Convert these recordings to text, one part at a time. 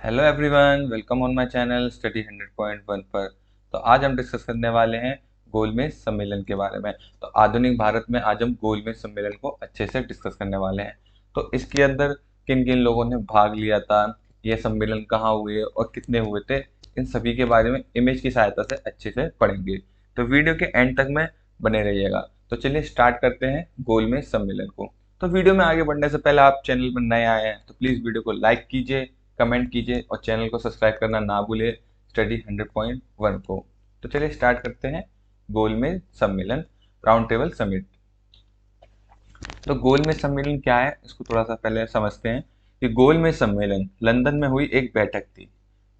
Hello everyone, welcome on my channel study 100.1 पर। तो आज हम डिस्कस करने वाले हैं गोलमेज सम्मेलन के बारे में। तो आधुनिक भारत में आज हम गोलमेज सम्मेलन को अच्छे से डिस्कस करने वाले हैं। तो इसके अंदर किन किन लोगों ने भाग लिया था, ये सम्मेलन कहाँ हुए और कितने हुए थे, इन सभी के बारे में इमेज की सहायता से अच्छे से पढ़ेंगे। तो वीडियो के एंड तक में बने रहिएगा। तो चलिए स्टार्ट करते हैं गोलमेज सम्मेलन को। तो वीडियो में आगे बढ़ने से पहले आप चैनल पर नए आए हैं तो प्लीज़ वीडियो को लाइक कीजिए, कमेंट कीजिए और चैनल को सब्सक्राइब करना ना भूलिए स्टडी 100.1 को। तो चलिए स्टार्ट करते हैं गोलमेज सम्मेलन, राउंड टेबल समिट। तो गोलमेज सम्मेलन क्या है इसको थोड़ा सा पहले समझते हैं कि गोलमेज सम्मेलन लंदन में हुई एक बैठक थी,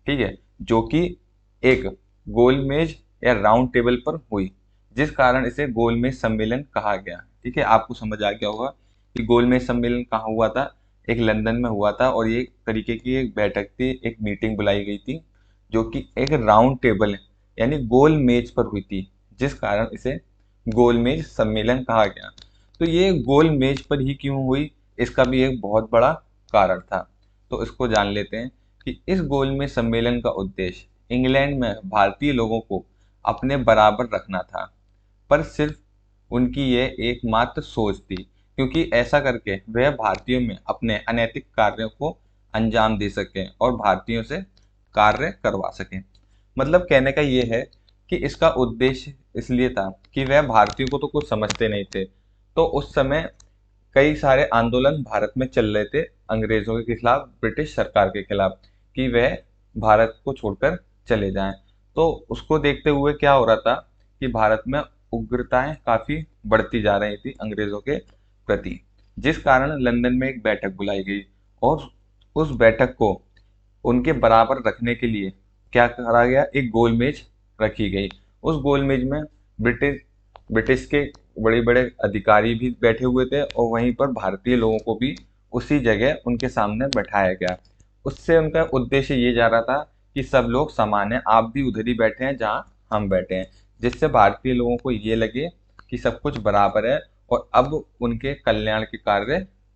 ठीक है, जो कि एक गोलमेज या राउंड टेबल पर हुई, जिस कारण इसे गोलमेज सम्मेलन कहा गया। ठीक है, आपको समझ आ गया होगा कि गोलमेज सम्मेलन कहाँ हुआ था। एक लंदन में हुआ था और ये एक तरीके की एक बैठक थी, एक मीटिंग बुलाई गई थी जो कि एक राउंड टेबल यानी गोल मेज पर हुई थी, जिस कारण इसे गोलमेज सम्मेलन कहा गया। तो ये गोल मेज पर ही क्यों हुई, इसका भी एक बहुत बड़ा कारण था। तो इसको जान लेते हैं कि इस गोलमेज सम्मेलन का उद्देश्य इंग्लैंड में भारतीय लोगों को अपने बराबर रखना था, पर सिर्फ उनकी यह एकमात्र सोच थी, क्योंकि ऐसा करके वह भारतीयों में अपने अनैतिक कार्यों को अंजाम दे सकें और भारतीयों से कार्य करवा सकें। मतलब कहने का ये है कि इसका उद्देश्य इसलिए था कि वह भारतीयों को तो कुछ समझते नहीं थे। तो उस समय कई सारे आंदोलन भारत में चल रहे थे अंग्रेजों के खिलाफ, ब्रिटिश सरकार के खिलाफ, कि वह भारत को छोड़कर चले जाएं। तो उसको देखते हुए क्या हो रहा था कि भारत में उग्रताएं काफी बढ़ती जा रही थी अंग्रेजों के प्रति, जिस कारण लंदन में एक बैठक बुलाई गई और उस बैठक को उनके बराबर रखने के लिए क्या करा गया, एक गोल मेज रखी गई। उस गोल मेज में ब्रिटिश ब्रिटिश के बड़े बड़े अधिकारी भी बैठे हुए थे और वहीं पर भारतीय लोगों को भी उसी जगह उनके सामने बैठाया गया। उससे उनका उद्देश्य ये जा रहा था कि सब लोग समान हैं, आप भी उधर ही बैठे हैं जहाँ हम बैठे हैं, जिससे भारतीय लोगों को ये लगे कि सब कुछ बराबर है और अब उनके कल्याण के कार्य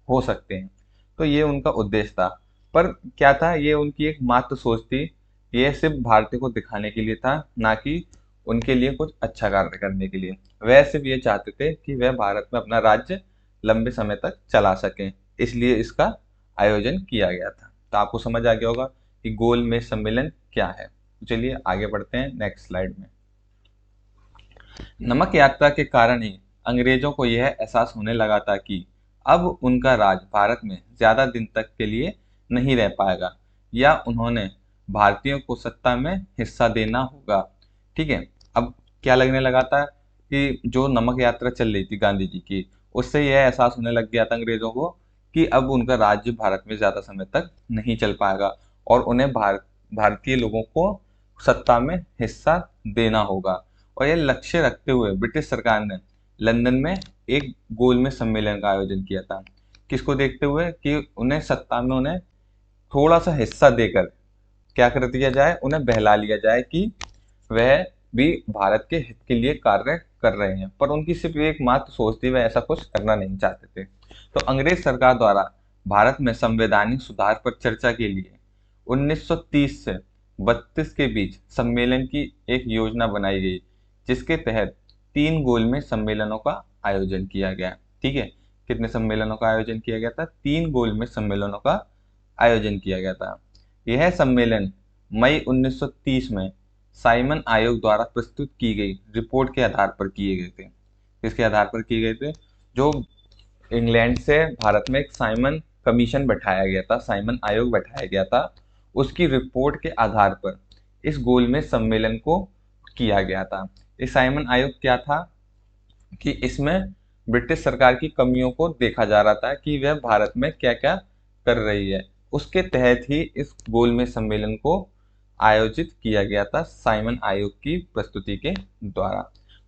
हो सकते हैं। तो ये उनका उद्देश्य था। पर क्या था, ये उनकी एक मात्र सोच थी। ये सिर्फ भारतीय को दिखाने के लिए था, ना कि उनके लिए कुछ अच्छा कार्य करने के लिए। वह सिर्फ ये चाहते थे कि वह भारत में अपना राज्य लंबे समय तक चला सकें, इसलिए इसका आयोजन किया गया था। तो आपको समझ आ गया होगा कि गोल मेज सम्मेलन क्या है। तो चलिए आगे बढ़ते हैं नेक्स्ट स्लाइड में। नमक यात्रा के कारण ही अंग्रेजों को यह एहसास होने लगा था कि अब उनका राज भारत में ज्यादा दिन तक के लिए नहीं रह पाएगा, या उन्होंने भारतीयों को सत्ता में हिस्सा देना होगा। ठीक है, अब क्या लगने लगा था कि जो नमक यात्रा चल रही थी गांधी जी की, उससे यह एहसास होने लग गया था अंग्रेजों को कि अब उनका राज्य भारत में ज्यादा समय तक नहीं चल पाएगा और उन्हें भारतीय लोगों को सत्ता में हिस्सा देना होगा। और ये लक्ष्य रखते हुए ब्रिटिश सरकार ने लंदन में एक गोलमेज सम्मेलन का आयोजन किया था। किसको देखते हुए कि उन्हें सत्ता में उन्हें थोड़ा सा हिस्सा देकर क्या कर दिया जाए, उन्हें बहला लिया जाए कि वह भी भारत के हित के लिए कार्य कर रहे हैं। पर उनकी सिर्फ एक मात्र सोच थी, वह ऐसा कुछ करना नहीं चाहते थे। तो अंग्रेज सरकार द्वारा भारत में संवैधानिक सुधार पर चर्चा के लिए 1930 से 32 के बीच सम्मेलन की एक योजना बनाई गई, जिसके तहत 3 गोलमेज सम्मेलनों का आयोजन किया गया। ठीक है, कितने सम्मेलनों का आयोजन किया गया था? 3 गोलमेज सम्मेलनों का आयोजन किया गया था। यह सम्मेलन मई 1930 में साइमन आयोग द्वारा प्रस्तुत की गई रिपोर्ट के आधार पर किए गए थे। किसके आधार पर किए गए थे? जो इंग्लैंड से भारत में एक साइमन कमीशन बैठाया गया था, साइमन आयोग बैठाया गया था, उसकी रिपोर्ट के आधार पर इस गोलमेज सम्मेलन को किया गया था। इस साइमन आयोग क्या था कि इसमें ब्रिटिश सरकार की कमियों को देखा जा रहा था कि वह भारत में क्या क्या कर रही है। उसके तहत ही इस गोलमेज सम्मेलन को आयोजित किया गया था साइमन आयोग की प्रस्तुति के द्वारा।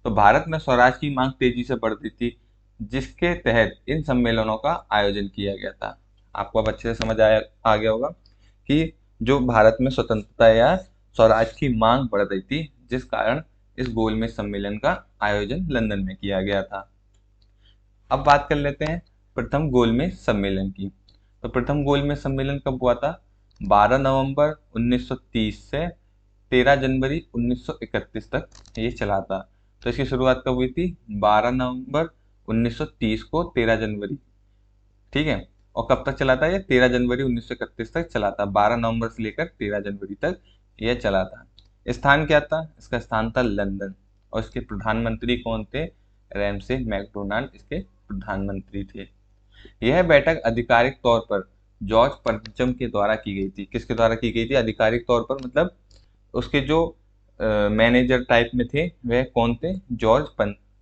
तो भारत में स्वराज की मांग तेजी से बढ़ रही थी, जिसके तहत इन सम्मेलनों का आयोजन किया गया था। आपको अब अच्छे से समझ आ गया होगा कि जो भारत में स्वतंत्रता या स्वराज की मांग बढ़ रही थी, जिस कारण इस गोलमेज सम्मेलन का आयोजन लंदन में किया गया था। अब बात कर लेते हैं प्रथम गोलमेज सम्मेलन की। तो प्रथम गोलमेज सम्मेलन कब हुआ था? 12 नवंबर 1930 से 13 जनवरी 1931 तक ये चला था। तो इसकी शुरुआत कब हुई थी? 12 नवंबर 1930 को 13 जनवरी, ठीक है। और कब तक चला था ये? 13 जनवरी 1931 तक चला था। 12 नवंबर से लेकर 13 जनवरी तक यह चला था। स्थान क्या था? इसका स्थान था लंदन। और इसके प्रधानमंत्री कौन थे? रैमसे मैकडोनाल्ड इसके प्रधानमंत्री थे। यह बैठक आधिकारिक तौर पर जॉर्ज पंचम के द्वारा की गई थी। किसके द्वारा की गई थी आधिकारिक तौर पर? मतलब उसके जो मैनेजर टाइप में थे वह कौन थे? जॉर्ज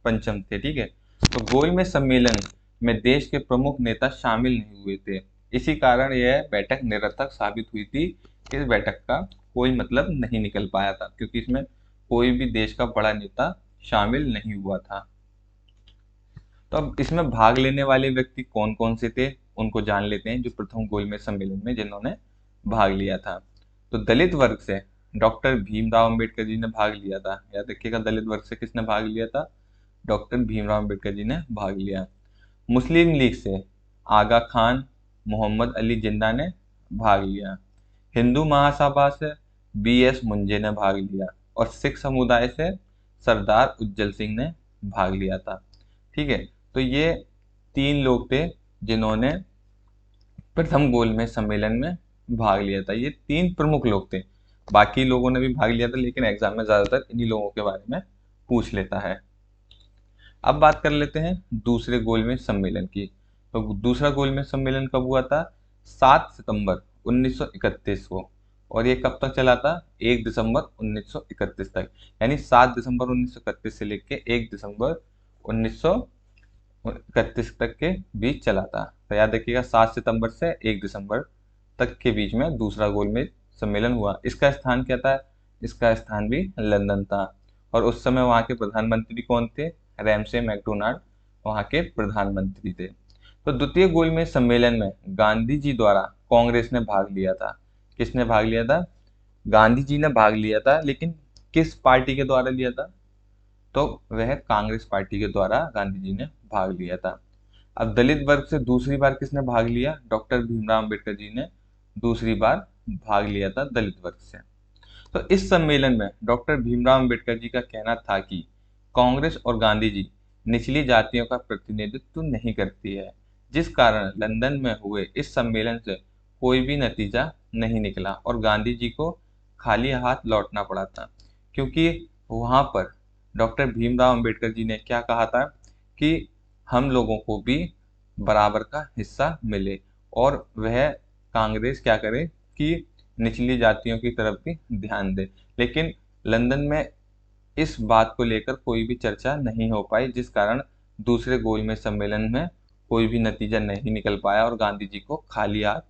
पंचम थे, ठीक है। तो गोलमेज सम्मेलन में देश के प्रमुख नेता शामिल नहीं हुए थे। इसी कारण यह बैठक निरर्थक साबित हुई थी। इस बैठक का कोई मतलब नहीं निकल पाया था, क्योंकि इसमें कोई भी देश का बड़ा नेता शामिल नहीं हुआ था। तो अब इसमें भाग लेने वाले व्यक्ति कौन कौन से थे, उनको जान लेते हैं, जो प्रथम गोलमेज सम्मेलन में जिन्होंने भाग लिया था। तो दलित वर्ग से डॉक्टर भीमराव अंबेडकर जी ने भाग लिया था। याद रखिएगा, दलित वर्ग से किसने भाग लिया था? डॉक्टर भीमराव अंबेडकर जी ने भाग लिया। मुस्लिम लीग से आगा खान मोहम्मद अली जिन्ना ने भाग लिया। हिंदू महासभा से BS मुंजे ने भाग लिया। और सिख समुदाय से सरदार उज्जवल सिंह ने भाग लिया था, ठीक है। तो ये 3 लोग थे जिन्होंने प्रथम गोलमेज सम्मेलन में भाग लिया था। ये 3 प्रमुख लोग थे। बाकी लोगों ने भी भाग लिया था, लेकिन एग्जाम में ज्यादातर इन्हीं लोगों के बारे में पूछ लेता है। अब बात कर लेते हैं दूसरे गोलमेज सम्मेलन की। तो दूसरा गोलमेज सम्मेलन कब हुआ था? 7 सितंबर 1931 को। और ये कब तक चला था? 1 दिसंबर 1931 तक। यानी 7 दिसंबर 1931 से लेके 1 दिसंबर 1931 तक के बीच चला था। तो याद रखिएगा, 7 सितंबर से 1 दिसंबर तक के बीच में दूसरा गोलमेज सम्मेलन हुआ। इसका स्थान क्या था? इसका स्थान भी लंदन था। और उस समय वहाँ के प्रधानमंत्री कौन थे? रैमसे मैकडोनाल्ड वहाँ के प्रधानमंत्री थे। तो द्वितीय गोलमेज सम्मेलन में गांधी जी द्वारा कांग्रेस ने भाग लिया था। किसने भाग लिया था? गांधी जी ने भाग लिया था, लेकिन किस पार्टी के द्वारा लिया था? तो वह कांग्रेस पार्टी के द्वारा गांधी जी ने भाग लिया था। अब दलित वर्ग से दूसरी बार किसने भाग लिया? डॉक्टर भीमराव अंबेडकर जी ने दूसरी बार भाग लिया था दलित वर्ग से। तो इस सम्मेलन में डॉक्टर भीमराव अंबेडकर जी का कहना था कि कांग्रेस और गांधी जी निचली जातियों का प्रतिनिधित्व नहीं करती है, जिस कारण लंदन में हुए इस सम्मेलन से कोई भी नतीजा नहीं निकला और गांधी जी को खाली हाथ लौटना पड़ा था। क्योंकि वहां पर डॉक्टर भीमराव अंबेडकर जी ने क्या कहा था कि हम लोगों को भी बराबर का हिस्सा मिले, और वह कांग्रेस क्या करे कि निचली जातियों की तरफ भी ध्यान दे। लेकिन लंदन में इस बात को लेकर कोई भी चर्चा नहीं हो पाई, जिस कारण दूसरे गोलमेज सम्मेलन में कोई भी नतीजा नहीं निकल पाया और गांधी जी को खाली हाथ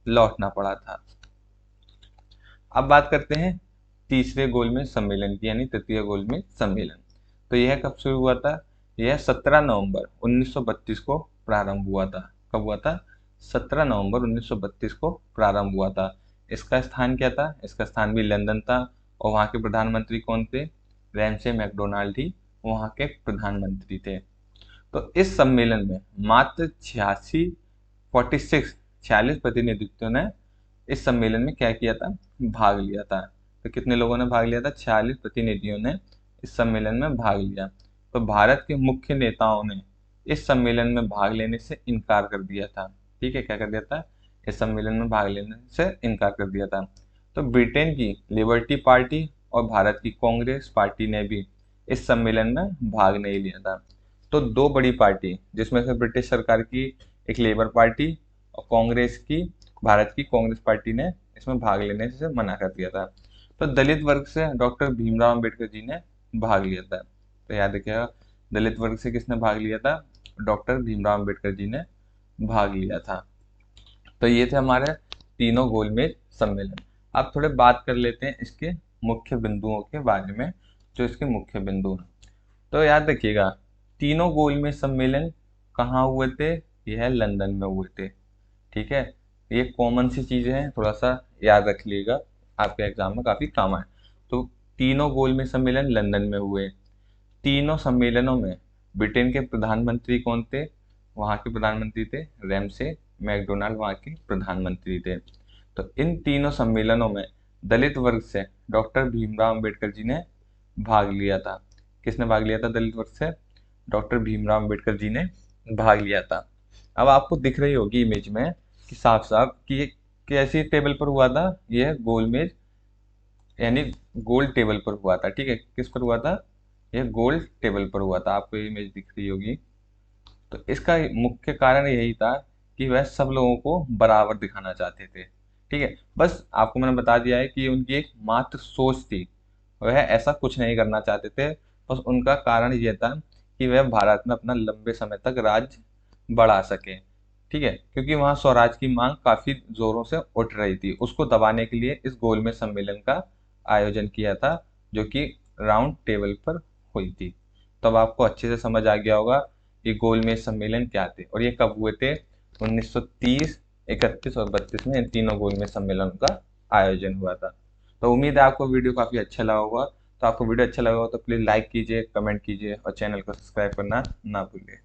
लौटना पड़ा था। अब बात करते हैं तीसरे गोलमेज सम्मेलन की, यानी तृतीय गोलमेज सम्मेलन। तो यह कब शुरू हुआ था? यह 17 नवंबर 1932 को प्रारंभ हुआ था। कब हुआ था? 17 नवंबर 1932 को प्रारंभ हुआ था। इसका स्थान क्या था? इसका स्थान भी लंदन था। और वहाँ के प्रधानमंत्री कौन थे? रैमसे मैकडोनाल्ड ही वहाँ के प्रधानमंत्री थे। तो इस सम्मेलन में मात्र 46 प्रतिनिधित्वों ने इस सम्मेलन में क्या किया था? भाग लिया था। तो कितने लोगों ने भाग लिया था? 46 प्रतिनिधियों ने इस सम्मेलन में भाग लिया। तो भारत के मुख्य नेताओं ने इस सम्मेलन में भाग लेने से इनकार कर दिया था। ठीक है, क्या कर दिया था? इस सम्मेलन में भाग लेने से इनकार कर दिया था। तो ब्रिटेन की लिबर्टी पार्टी और भारत की कांग्रेस पार्टी ने भी इस सम्मेलन में भाग नहीं लिया था। तो 2 बड़ी पार्टी, जिसमें से ब्रिटिश सरकार की एक लेबर पार्टी और कांग्रेस की, भारत की कांग्रेस पार्टी ने इसमें भाग लेने से मना कर दिया था। तो दलित वर्ग से डॉक्टर भीमराव अंबेडकर जी ने भाग लिया था। तो याद रखिएगा, दलित वर्ग से किसने भाग लिया था? डॉक्टर भीमराव अंबेडकर जी ने भाग लिया था। तो ये थे हमारे तीनों गोलमेज सम्मेलन। अब थोड़े बात कर लेते हैं इसके मुख्य बिंदुओं के बारे में, जो इसके मुख्य बिंदु हैं। तो याद रखिएगा, तीनों गोलमेज सम्मेलन कहाँ हुए थे? यह लंदन में हुए थे। ठीक है, ये कॉमन सी चीजें हैं, थोड़ा सा याद रख लीजिएगा, आपके एग्जाम में काफी काम आए। तो तीनों गोलमेज सम्मेलन लंदन में हुए। तीनों सम्मेलनों में ब्रिटेन के प्रधानमंत्री कौन थे? वहाँ के प्रधानमंत्री थे रैमसे मैकडोनाल्ड, वहाँ के प्रधानमंत्री थे। तो इन तीनों सम्मेलनों में दलित वर्ग से डॉक्टर भीमराव अंबेडकर जी ने भाग लिया था। किसने भाग लिया था दलित वर्ग से? डॉक्टर भीमराव अंबेडकर जी ने भाग लिया था। अब आपको दिख रही होगी इमेज में कि साफ साफ कि ये कैसी टेबल पर हुआ था। ये गोल मेज यानी गोल टेबल पर हुआ था। ठीक है, किस पर हुआ था? ये गोल टेबल पर हुआ था। आपको ये इमेज दिख रही होगी। तो इसका मुख्य कारण यही था कि वह सब लोगों को बराबर दिखाना चाहते थे। ठीक है, बस आपको मैंने बता दिया है कि ये उनकी एक मात्र सोच थी। वह ऐसा कुछ नहीं करना चाहते थे। बस उनका कारण ये था कि वह भारत में अपना लंबे समय तक राज्य बढ़ा सके। ठीक है, क्योंकि वहाँ स्वराज की मांग काफी जोरों से उठ रही थी। उसको दबाने के लिए इस गोलमेज सम्मेलन का आयोजन किया था, जो कि राउंड टेबल पर हुई थी। तब आपको अच्छे से समझ आ गया होगा ये गोलमेज सम्मेलन क्या थे और ये कब हुए थे। 1930, 31 और 32 में इन तीनों गोलमेज सम्मेलन का आयोजन हुआ था। तो उम्मीद है आपको वीडियो काफी अच्छा लगा होगा। तो आपको वीडियो अच्छा लगा हो तो प्लीज लाइक कीजिए, कमेंट कीजिए और चैनल को सब्सक्राइब करना ना भूलिए।